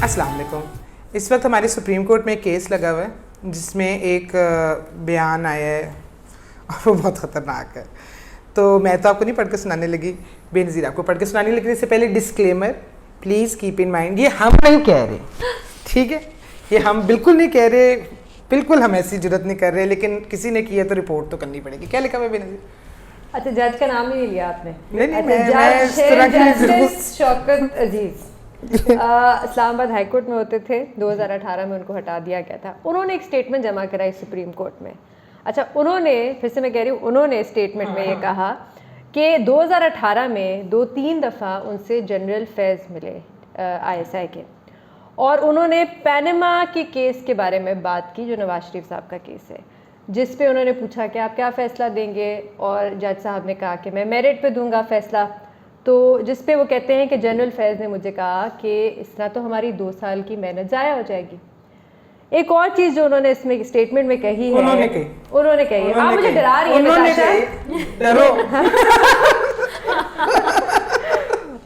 السلام علیکم. اس وقت ہمارے سپریم کورٹ میں کیس لگا ہوا ہے جس میں ایک بیان آیا ہے اور وہ بہت خطرناک ہے. تو میں تو آپ کو نہیں پڑھ کے سنانے لگی, بے نظیر آپ کو پڑھ کے سنانے لگی. اس سے پہلے disclaimer, please keep in mind, یہ ہم نہیں کہہ رہے, ٹھیک ہے, یہ ہم بالکل نہیں کہہ رہے, بالکل ہم ایسی جرت نہیں کر رہے, لیکن کسی نے کیا تو رپورٹ تو کرنی پڑے گی. کیا لکھا ہوا ہے بے نظیر؟ اچھا, جج کا نام ہی نہیں لیا آپ نے. جسٹس شوکت عزیز اسلام آباد ہائی کورٹ میں ہوتے تھے. 2018 میں ان کو ہٹا دیا گیا تھا. انہوں نے ایک اسٹیٹمنٹ جمع کرائی سپریم کورٹ میں. اچھا, انہوں نے, پھر سے میں کہہ رہی ہوں, انہوں نے اسٹیٹمنٹ میں یہ کہا کہ 2018 میں 2-3 دفعہ ان سے جنرل فیض ملے ISI کے, اور انہوں نے پینما کے کیس کے بارے میں بات کی جو نواز شریف صاحب کا کیس ہے, جس پہ انہوں نے پوچھا کہ آپ کیا فیصلہ دیں گے, اور جج صاحب نے کہا کہ میں میرٹ پہ دوں گا فیصلہ. تو جس پہ وہ کہتے ہیں کہ جنرل فیض نے مجھے کہا کہ اس طرح تو ہماری 2 سال کی محنت ضائع ہو جائے گی. ایک اور چیز جو انہوں نے اس میں اسٹیٹمنٹ میں کہی ہے, انہوں نے کہی ہے, آپ مجھے ڈرا رہی ہیں,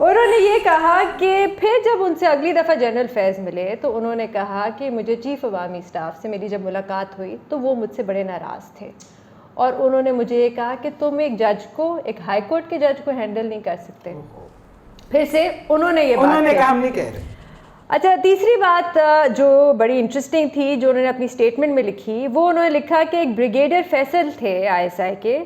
انہوں نے یہ کہا کہ پھر جب ان سے اگلی دفعہ جنرل فیض ملے تو انہوں نے کہا کہ مجھے چیف عوامی اسٹاف سے میری جب ملاقات ہوئی تو وہ مجھ سے بڑے ناراض تھے, اور انہوں نے مجھے یہ کہا کہ تم ایک جج کو, ایک ہائی کورٹ کے جج کو ہینڈل نہیں کر سکتے. پھر سے انہوں نے یہ بات کام نہیں کہہ رہے. اچھا, تیسری بات جو بڑی انٹرسٹنگ تھی جو انہوں نے اپنی اسٹیٹمنٹ میں لکھی, وہ انہوں نے لکھا کہ ایک بریگیڈیئر فیصل تھے ISI کے,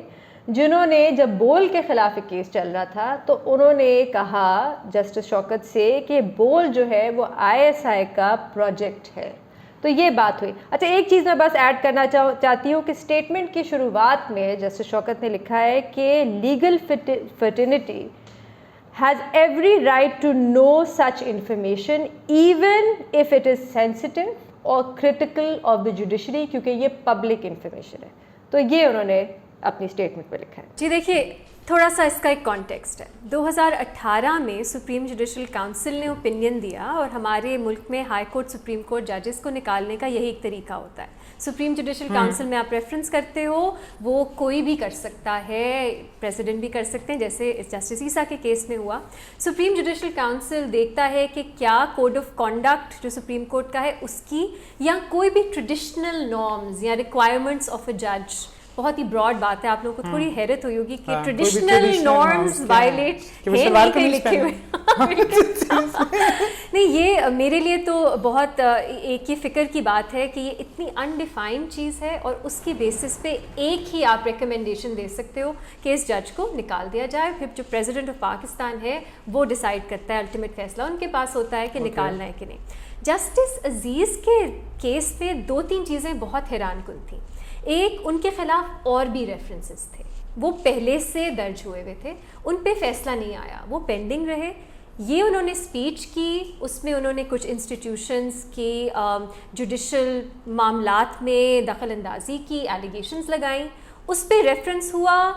جنہوں نے جب بول کے خلاف ایک کیس چل رہا تھا تو انہوں نے کہا جسٹس شوکت سے کہ بول جو ہے وہ ISI کا پروجیکٹ ہے. تو یہ بات ہوئی. اچھا, ایک چیز میں بس ایڈ کرنا چاہتی ہوں کہ اسٹیٹمنٹ کی شروعات میں جسٹس شوکت نے لکھا ہے کہ legal fraternity has every right to know such information even if it is sensitive or critical of the judiciary, کیونکہ یہ پبلک انفارمیشن ہے. تو یہ انہوں نے اپنی اسٹیٹمنٹ میں لکھا ہے. جی دیکھیے, تھوڑا سا اس کا ایک کانٹیکسٹ ہے. 2018 میں سپریم جوڈیشل کاؤنسل نے اوپینین دیا, اور ہمارے ملک میں ہائی کورٹ سپریم کورٹ ججز کو نکالنے کا یہی ایک طریقہ ہوتا ہے. سپریم جوڈیشل کاؤنسل میں آپ ریفرنس کرتے ہو, وہ کوئی بھی کر سکتا ہے, پریزیڈنٹ بھی کر سکتے ہیں, جیسے جسٹس عیسیٰ کے کیس میں ہوا. سپریم جوڈیشل کاؤنسل دیکھتا ہے کہ کیا کوڈ آف کانڈکٹ جو سپریم کورٹ کا ہے اس کی, یا کوئی بھی ٹریڈیشنل نارمز یا ریکوائرمنٹس آف اے جج. بہت ہی براڈ بات ہے, آپ لوگوں کو تھوڑی حیرت ہوئی ہوگی کہ ٹریڈیشنل نارمز وائلیٹ ہیں نہیں کہیں لکھے ہوئے. نہیں, یہ میرے لیے تو بہت ایک یہ فکر کی بات ہے کہ یہ اتنی انڈیفائنڈ چیز ہے, اور اس کی بیسس پہ ایک ہی آپ ریکمنڈیشن دے سکتے ہو کہ اس جج کو نکال دیا جائے. پھر جو پریزیڈنٹ آف پاکستان ہے وہ ڈیسائیڈ کرتا ہے, الٹیمیٹ فیصلہ ان کے پاس ہوتا ہے کہ نکالنا ہے کہ نہیں. جسٹس عزیز کے کیس پہ 2-3 چیزیں بہت حیران کن تھیں. ایک, ان کے خلاف اور بھی ریفرنسز تھے, وہ پہلے سے درج ہوئے ہوئے تھے, ان پہ فیصلہ نہیں آیا, وہ پینڈنگ رہے. یہ انہوں نے اسپیچ کی, اس میں انہوں نے کچھ انسٹیٹیوشنز کی جوڈیشل معاملات میں دخل اندازی کی ایلیگیشنز لگائیں, اس پہ ریفرنس ہوا,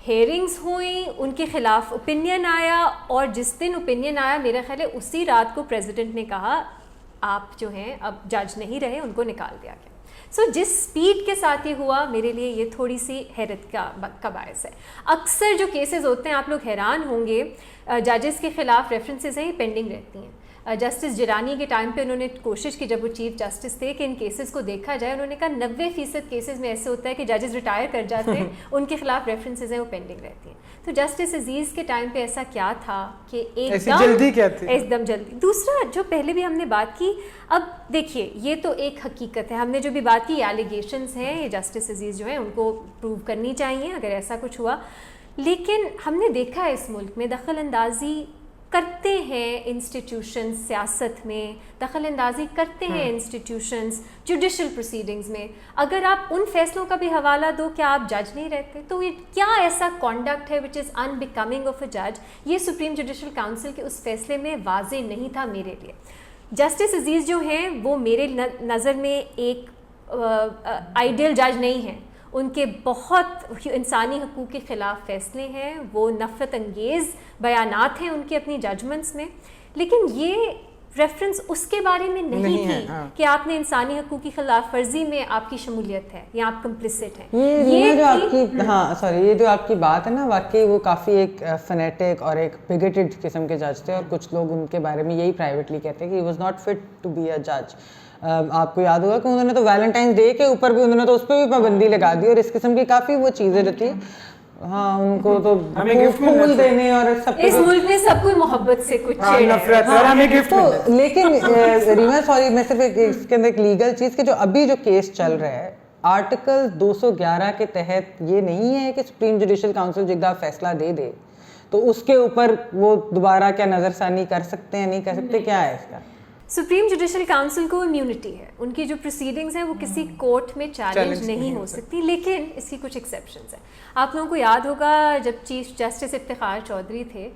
ہیئرنگز ہوئیں, ان کے خلاف اوپینین آیا, اور جس دن اوپینین آیا میرا خیال ہے اسی رات کو پریزیڈنٹ نے کہا آپ جو ہیں اب جج نہیں رہے, ان کو نکال دیا گیا. سو جس سپیڈ کے ساتھ یہ ہوا, میرے لیے یہ تھوڑی سی حیرت کا باعث ہے. اکثر جو کیسز ہوتے ہیں, آپ لوگ حیران ہوں گے, ججز کے خلاف ریفرنسز ہیں یہ پینڈنگ رہتی ہیں. جسٹس جرانی کے ٹائم پہ انہوں نے کوشش کی, جب وہ چیف جسٹس تھے, کہ ان کیسز کو دیکھا جائے. انہوں نے کہا 90% کیسز میں ایسے ہوتا ہے کہ ججز ریٹائر کر جاتے ہیں, ان کے خلاف ریفرنسز ہیں وہ پینڈنگ رہتی ہیں. تو جسٹس عزیز کے ٹائم پہ ایسا کیا تھا کہ ایک دم جلدی. دوسرا, جو پہلے بھی ہم نے بات کی, اب دیکھیے یہ تو ایک حقیقت ہے, ہم نے جو بھی بات کی ایلیگیشنز ہیں, یہ جسٹس عزیز جو ہیں ان کو پروو کرنی چاہیے اگر ایسا کچھ ہوا. لیکن ہم نے دیکھا ہے اس ملک میں دخل اندازی کرتے ہیں انسٹیٹیوشنز, سیاست میں دخل اندازی کرتے ہیں انسٹیٹیوشنز جوڈیشل پروسیڈنگز میں. اگر آپ ان فیصلوں کا بھی حوالہ دو, کیا آپ جج نہیں رہتے؟ تو یہ کیا ایسا کانڈکٹ ہے وچ از ان بیکمنگ آف اے جج؟ یہ سپریم جوڈیشل کاؤنسل کے اس فیصلے میں واضح نہیں تھا میرے لیے. جسٹس عزیز جو ہیں وہ میرے نظر میں ایک آئیڈیل جج نہیں ہیں, ان کے بہت انسانی حقوق کے خلاف فیصلے ہیں, وہ نفرت انگیز بیانات ہیں ان کے اپنی ججمنٹس میں. لیکن یہ ریفرنس اس کے بارے میں نہیں تھی کہ آپ نے انسانی حقوق کی خلاف ورزی میں آپ کی شمولیت ہے یا آپ کمپلسٹ ہیں. یہ جو آپ کی یہ جو آپ کی بات ہے نا, واقعی وہ کافی ایک فنیٹک اور ایک بگیٹڈ قسم کے جج تھے, اور کچھ لوگ ان کے بارے میں یہی پرائیویٹلی کہتے ہیں کہ he was not fit to be a جج. آپ کو یاد ہوگا کہ انہوں نے تو ویلنٹائنس ڈے کے اوپر بھی انہوں نے تو اس پہ بھی پابندی لگا دی, اور اس قسم کی کافی وہ چیزیں جو تھی, ہاں ان کو تو پھول دینے اور سب. اس ملک میں سب کوئی محبت سے کچھ نفرت ہے, ہمیں گفٹ. لیکن ریما سوری میں صرف اس کے اندر ایک لیگل چیز کہ جو ابھی جو کیس چل رہا ہے آرٹیکل 211 کے تحت یہ نہیں ہے کہ سپریم جوڈیشل کاؤنسل جگہ فیصلہ دے دے تو اس کے اوپر وہ دوبارہ کیا نظر ثانی کر سکتے ہیں, نہیں کر سکتے, کیا ہے اس کا؟ سپریم جوڈیشل کاؤنسل کو امیونٹی ہے, ان کی جو پروسیڈنگز ہیں وہ کسی کورٹ میں چیلنج نہیں ہو سکتی, لیکن اس کی کچھ ایکسیپشنز ہیں. آپ لوگوں کو یاد ہوگا جب چیف جسٹس افتخار چودھری تھے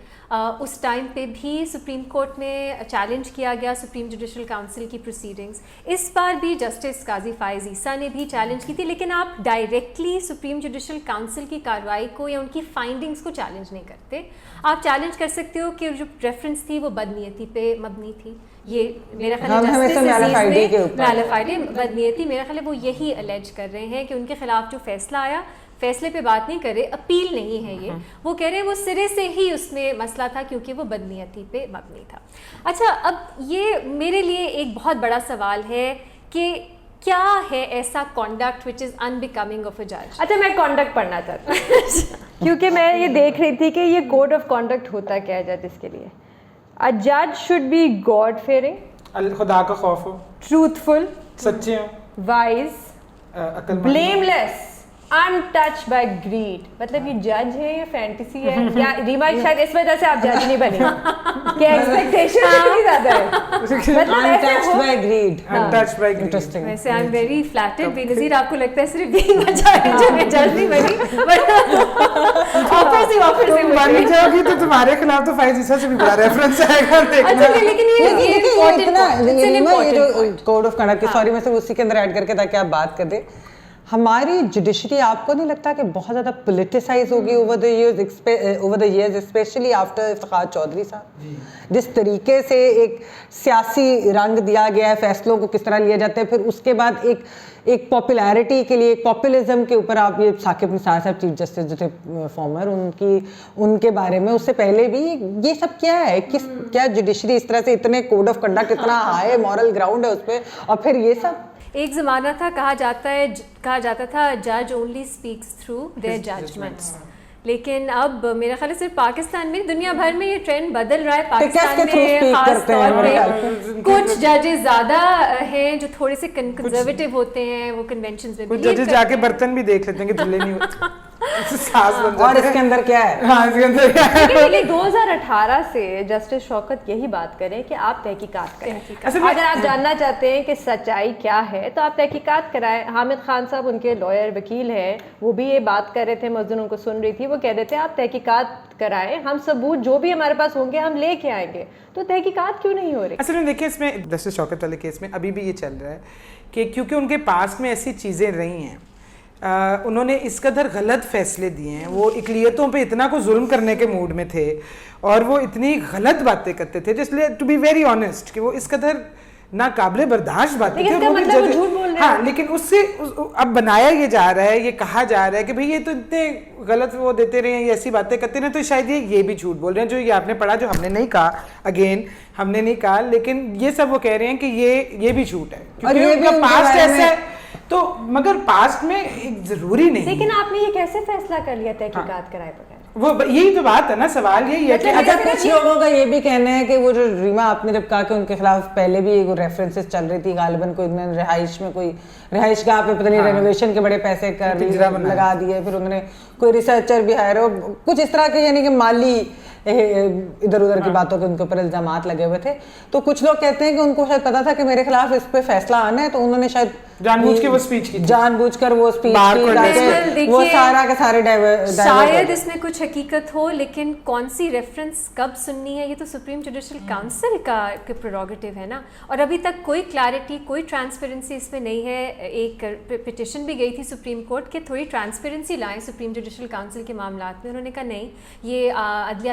اس ٹائم پہ بھی سپریم کورٹ میں چیلنج کیا گیا سپریم جوڈیشل کاؤنسل کی پروسیڈنگز. اس بار بھی جسٹس قاضی فائز عیسیٰ نے بھی چیلنج کی تھی, لیکن آپ ڈائریکٹلی سپریم جوڈیشل کاؤنسل کی کارروائی کو یا ان کی فائنڈنگز کو چیلنج نہیں کرتے. آپ چیلنج کر سکتے ہو کہ جو ریفرنس تھی وہ بدنیتی پہ مبنی تھی. یہ میرا خیال بدنیتی, میرا خیال ہے وہ یہی الیج کر رہے ہیں کہ ان کے خلاف جو فیصلہ آیا فیصلے پہ بات نہیں کر رہے, اپیل نہیں ہے یہ, وہ کہہ رہے ہیں وہ سرے سے ہی اس میں مسئلہ تھا کیونکہ وہ بدنیتی پہ مبنی تھا. اچھا, اب یہ میرے لیے ایک بہت بڑا سوال ہے کہ کیا ہے ایسا کانڈکٹ وچ از انبیکمنگ آف اے جج. اچھا, میں کانڈکٹ پڑھنا چاہتی ہوں کیونکہ میں یہ دیکھ رہی تھی کہ یہ کوڈ آف کانڈکٹ ہوتا کیا ہے ججز کے لیے. A judge should be God fearing, خدا کا خوف ہو, truthful, سچے ہو, wise, blameless, untouched by greed. مطلب یہ جج ہے یا فینٹیسی ہے یا ریما شاید اس وجہ سے آپ جج نہیں بنے کہ ایکسپیکٹیشن اتنی زیادہ ہے, untouched by greed. untouched by greed. Interesting. ویسے آئی ایم ویری فلیٹرڈ. بے نظیر آپ کو لگتا ہے صرف بیوی بچا ہے جو کہ جج نہیں بنی, بٹ آفر سے بن جاؤ گی تو تمہارے خلاف تو فائز عیسیٰ سے بھی بڑا ریفرنس آئے گا. لیکن یہ جو کوڈ آف کنڈکٹ, سوری میں سے اسی کے اندر ایڈ کر کے تاکہ آپ بات کر دیں, ہماری جوڈیشری آپ کو نہیں لگتا کہ بہت زیادہ پولیٹیسائز ہوگی over the years especially after Iftikhar Chaudhry صاحب؟ جس طریقے سے ایک سیاسی رنگ دیا گیا ہے, فیصلوں کو کس طرح لیا جاتا ہے, پھر اس کے بعد ایک پاپولیرٹی کے لیے, ایک پاپولزم کے اوپر آپ یہ ثاقب نثار صاحب چیف جسٹس جو تھے فارمر, ان کے بارے میں اس سے پہلے بھی یہ سب کیا ہے, کیا جوڈیشری اس طرح سے اتنے کوڈ آف کنڈکٹ اتنا ہائی مورل گراؤنڈ ہے اس پہ, اور پھر یہ سب. ایک زمانہ تھا کہا جاتا تھا جج only speaks through their judgements, لیکن اب میرا خیال ہے صرف پاکستان میں, دنیا بھر میں یہ ٹرینڈ بدل رہا ہے. پاکستان میں خاص طور پہ کچھ ججز زیادہ ہیں جو تھوڑے سے کنزرویٹو ہوتے ہیں, وہ کنونشنز میں کچھ ججز جا کے برتن بھی دیکھ لیتے ہیں کہ دھلے نہیں ہوتے. اور اس کے اندر کیا ہے, ہاں اس کے اندر کیا ہے. 2018 سے جسٹس شوکت یہی بات کریں کہ آپ تحقیقات کریں. اگر آپ جاننا چاہتے ہیں کہ سچائی کیا ہے تو آپ تحقیقات کرائیں. حامد خان صاحب ان کے لائر وکیل ہیں, وہ بھی یہ بات کر رہے تھے, مزدور ان کو سن رہی تھی, وہ کہہ دیتے ہیں آپ تحقیقات کرائیں, ہم ثبوت جو بھی ہمارے پاس ہوں گے ہم لے کے آئیں گے. تو تحقیقات کیوں نہیں ہو رہی؟ اصل میں دیکھیں اس میں جسٹس شوکت والے کیس میں ابھی بھی یہ چل رہا ہے کہ کیونکہ ان کے پاس میں ایسی چیزیں رہی ہیں, انہوں نے اس قدر غلط فیصلے دیے ہیں, وہ اقلیتوں پہ اتنا کو ظلم کرنے کے موڈ میں تھے اور وہ اتنی غلط باتیں کرتے تھے, جس لیے ٹو بی ویری آنیسٹ کہ وہ اس قدر ناقابل برداشت باتیں تھیں. ہاں, لیکن اس سے اب بنایا یہ جا رہا ہے, یہ کہا جا رہا ہے کہ بھئی یہ تو اتنے غلط وہ دیتے رہے ہیں, یہ ایسی باتیں کرتے رہے, تو شاید یہ بھی جھوٹ بول رہے ہیں. جو یہ آپ نے پڑھا, جو ہم نے نہیں کہا, اگین ہم نے نہیں کہا, لیکن یہ سب وہ کہہ رہے ہیں کہ یہ بھی جھوٹ ہے کیونکہ ان کا پاسٹ ایسا ہے. تو مگر پاسٹ میں ضروری نہیں. لیکن آپ نے یہ کیسے فیصلہ کر لیا تحقیقات کرائے بغیر؟ وہ یہی تو بات ہے نا, سوال یہی ہے کہ اگر کچھ لوگوں کا یہ بھی کہنا ہے کہ وہ جو ریما آپ نے جب کہا کہ ان کے خلاف پہلے بھی ریفرنسز چل رہی تھی, غالباً کوئی انہوں نے رہائش میں کوئی رہائش گاہ پہ پتہ نہیں رینوویشن کے بڑے پیسے لگا دیے, پھر انہوں نے کوئی ریسرچر بھی ہائر ہو, کچھ اس طرح کے یعنی کہ مالی ادھر ادھر کی باتوں کے ان کے اوپر الزامات لگے ہوئے تھے. تو کچھ لوگ کہتے ہیں کہ ان کو شاید پتا تھا کہ میرے خلاف اس پہ فیصلہ آنا ہے, تو انہوں نے شاید جان بوجھ کے وہ اسپیچ کی, جان بوجھ کر وہ اسپیچ کی, وہ سارا کے سارے شاید اس میں کچھ حقیقت ہو, لیکن کون سی ریفرنس کب سننی ہے یہ تو سپریم جوڈیشل کاؤنسل کا پریروگیٹو ہے نا, اور ابھی تک کوئی کلیئرٹی, کوئی ٹرانسپیرنسی اس میں نہیں ہے. ایک پٹیشن بھی گئی تھی سپریم کورٹ کہ تھوڑی ٹرانسپیرنسی لائیں سپریم جوڈیشل کاؤنسل کے معاملات میں, انہوں نے کہا نہیں, یہ عدلیہ